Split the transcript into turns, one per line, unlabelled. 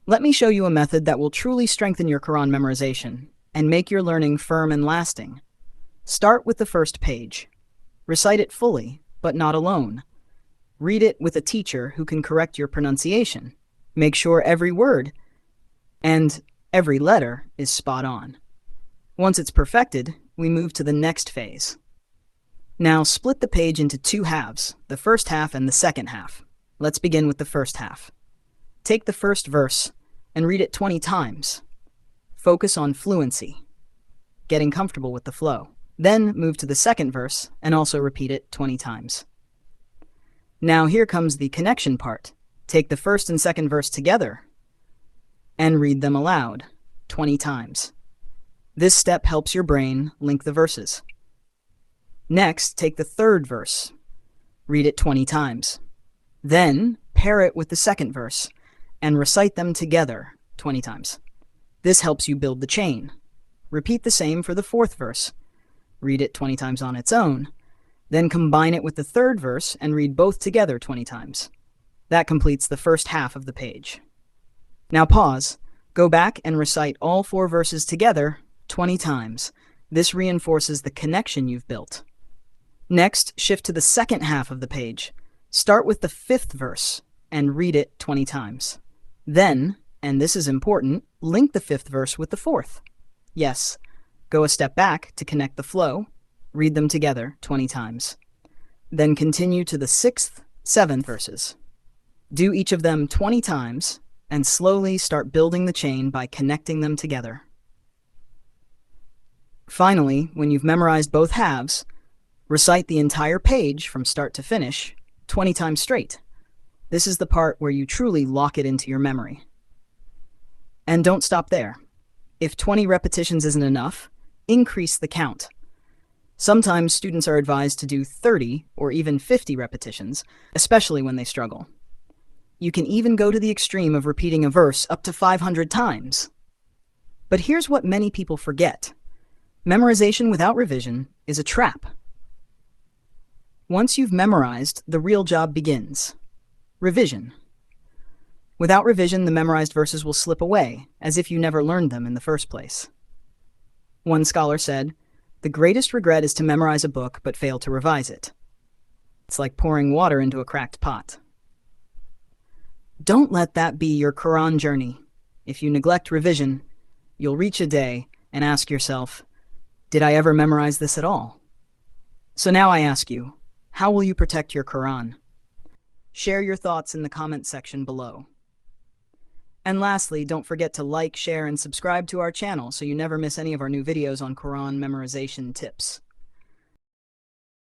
Let me show you a method that will truly strengthen your Quran memorization and make your learning firm and lasting. Start with the first page. Recite it fully, but not alone. Read it with a teacher who can correct your pronunciation. Make sure every word and every letter is spot on. Once it's perfected, we move to the next phase. Now split the page into two halves, the first half and the second half. Let's begin with the first half. Take the first verse and read it 20 times. Focus on fluency, getting comfortable with the flow. Then move to the second verse and also repeat it 20 times. Now here comes the connection part. Take the first and second verse together and read them aloud 20 times. This step helps your brain link the verses. Next, take the third verse. Read it 20 times. Then pair it with the second verse and recite them together 20 times. This helps you build the chain. Repeat the same for the fourth verse. Read it 20 times on its own. Then combine it with the third verse and read both together 20 times. That completes the first half of the page. Now pause, go back and recite all 4 verses together 20 times. This reinforces the connection you've built. Next, shift to the second half of the page. Start with the 5th verse and read it 20 times. Then, and this is important, link the 5th verse with the 4th. Yes, go a step back to connect the flow. Read them together 20 times. Then continue to the 6th, 7th verses. Do each of them 20 times and slowly start building the chain by connecting them together. Finally, when you've memorized both halves, recite the entire page from start to finish 20 times straight. This is the part where you truly lock it into your memory. And don't stop there. If 20 repetitions isn't enough, increase the count. Sometimes students are advised to do 30 or even 50 repetitions, especially when they struggle. You can even go to the extreme of repeating a verse up to 500 times. But here's what many people forget. Memorization without revision is a trap. Once you've memorized, the real job begins. Revision. Without revision, the memorized verses will slip away, as if you never learned them in the first place. One scholar said, "The greatest regret is to memorize a book but fail to revise it. It's like pouring water into a cracked pot." Don't let that be your Quran journey. If you neglect revision, you'll reach a day and ask yourself, did I ever memorize this at all? So now I ask you, how will you protect your Quran? Share your thoughts in the comment section below. And lastly, don't forget to like, share, and subscribe to our channel so you never miss any of our new videos on Quran memorization tips.